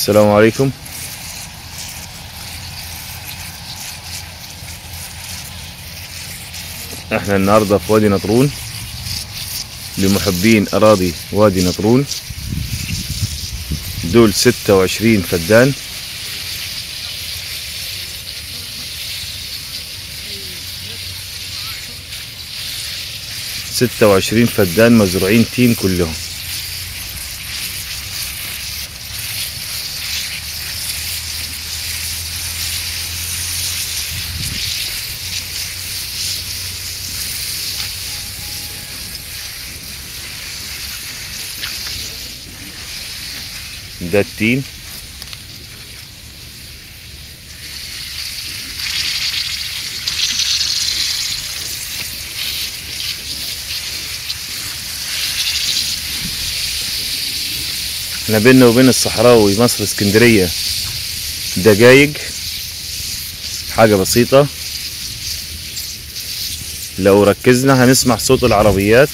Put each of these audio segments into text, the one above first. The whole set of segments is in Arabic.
السلام عليكم. احنا النهارده في وادي نطرون لمحبين اراضي وادي نطرون. دول 26 فدان، مزروعين تين كلهم. ده التين. احنا بيننا وبين الصحراوي مصر اسكندرية دقايق، حاجة بسيطة. لو ركزنا هنسمع صوت العربيات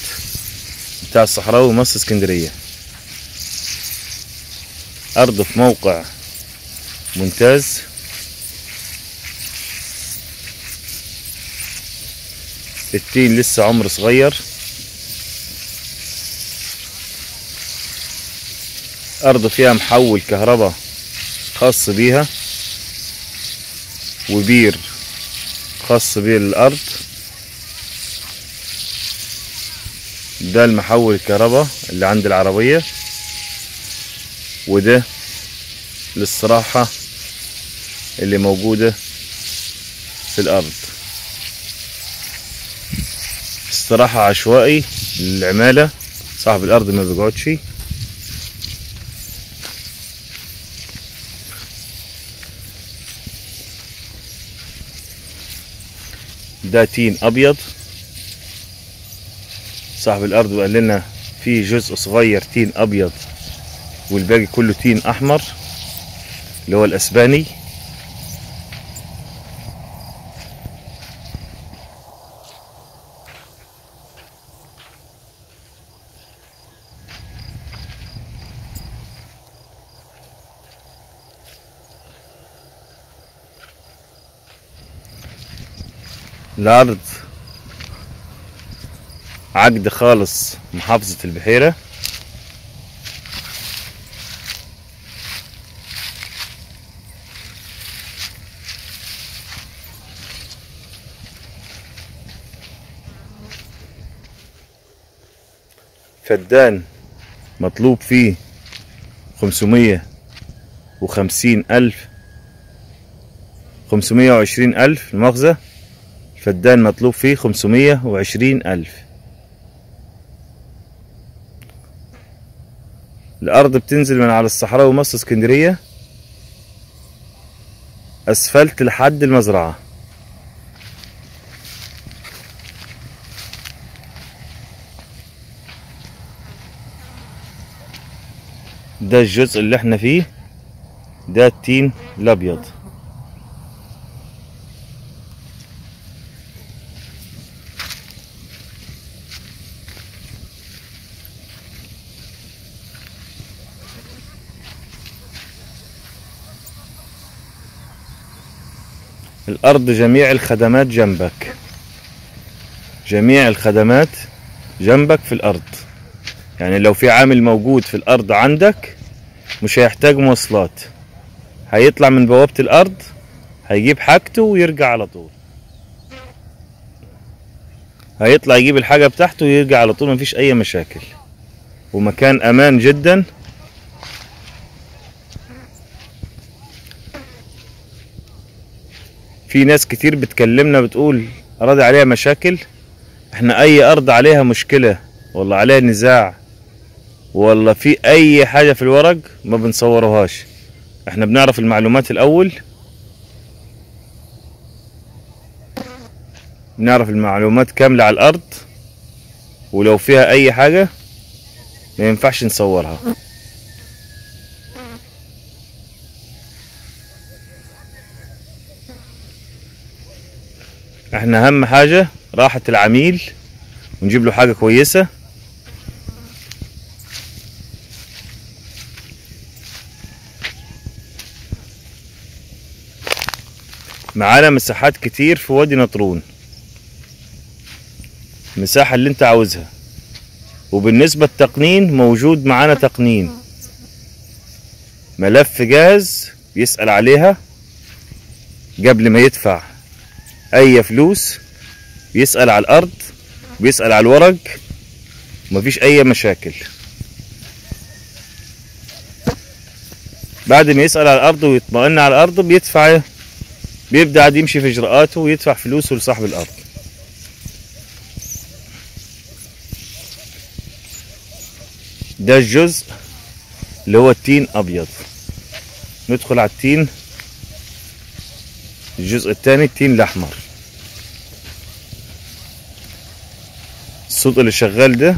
بتاع الصحراوي مصر اسكندرية. أرض في موقع ممتاز. التين لسه عمر صغير. أرض فيها محول كهرباء خاص بيها، وبير خاص بالأرض. ده المحول الكهرباء اللي عند العربية، وده للصراحة اللي موجودة في الأرض. استراحة عشوائي للعمالة، صاحب الأرض ما بيقعدش. ده تين أبيض. صاحب الأرض وقال لنا في جزء صغير تين أبيض والباقي كله تين أحمر اللي هو الأسباني. الأرض عقد خالص محافظة البحيرة. فدان مطلوب فيه 520,000 المؤاخذة. الفدان مطلوب فيه 520,000. الأرض بتنزل من على الصحراء ومصر اسكندرية أسفلت لحد المزرعة. ده الجزء اللي احنا فيه، ده التين الأبيض. الأرض جميع الخدمات جنبك، جميع الخدمات جنبك في الأرض. يعني لو في عامل موجود في الأرض عندك مش هيحتاج مواصلات، هيطلع من بوابة الأرض هيجيب حاجته ويرجع على طول. هيطلع يجيب الحاجة بتاعته ويرجع على طول، مفيش أي مشاكل، ومكان أمان جدا. في ناس كتير بتكلمنا بتقول أراضي عليها مشاكل. احنا أي أرض عليها مشكلة والله عليها نزاع والله في أي حاجة في الورق ما بنصوروهاش. احنا بنعرف المعلومات الأول، بنعرف المعلومات كاملة على الأرض، ولو فيها أي حاجة ما ينفعش نصورها. احنا أهم حاجة راحة العميل ونجيب له حاجة كويسة. معانا مساحات كتير في وادي نطرون، المساحة اللي انت عاوزها. وبالنسبة للتقنين موجود معانا تقنين، ملف جاهز يسأل عليها قبل ما يدفع اي فلوس، بيسأل على الارض، بيسأل على الورق، مفيش اي مشاكل. بعد ما يسأل على الارض ويطمئن على الارض بيدفع، بيبدأ عاد يمشي في اجراءاته ويدفع فلوسه لصاحب الارض. ده الجزء اللي هو التين ابيض. ندخل على التين، الجزء الثاني التين الاحمر. الصوت اللي شغال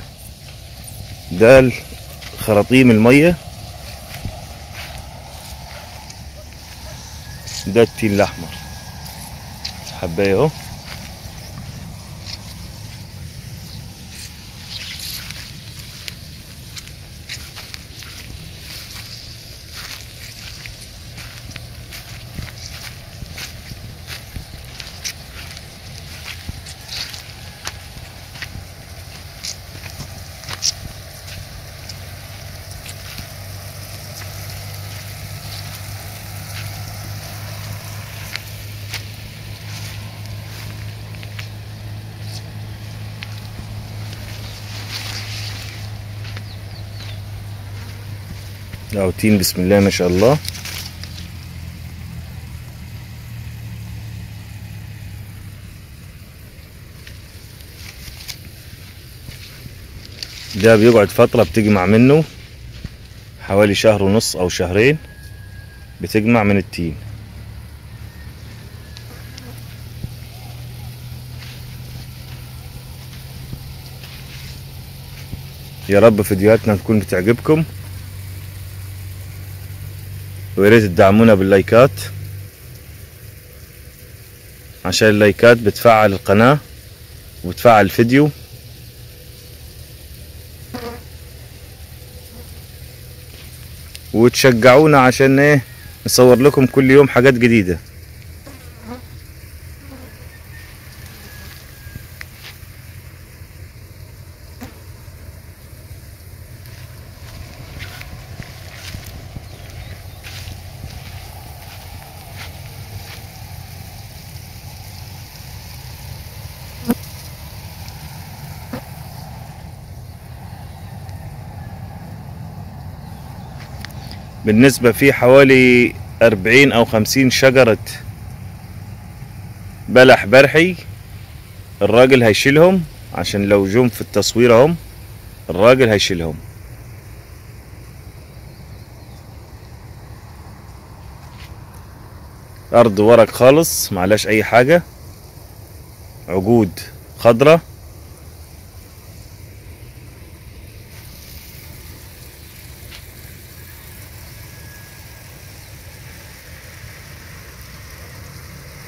ده خراطيم المية، ده التين الاحمر حبايه اهو. اهو تين، بسم الله ما شاء الله. ده بيقعد فترة بتجمع منه حوالي شهر ونص او شهرين، بتجمع من التين. يا رب فيديوهاتنا تكون بتعجبكم، وياريت تدعمونا باللايكات، عشان اللايكات بتفعل القناة وبتفعل الفيديو. وتشجعونا عشان نصور لكم كل يوم حاجات جديدة. بالنسبة في حوالي 40 أو 50 شجرة بلح برحي، الراجل هيشيلهم عشان لو جم في التصوير هم، الراجل هيشيلهم. أرض ورق خالص معلاش أي حاجة، عقود خضرة.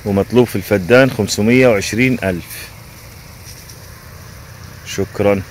ومطلوب في الفدان 520,000. شكرا.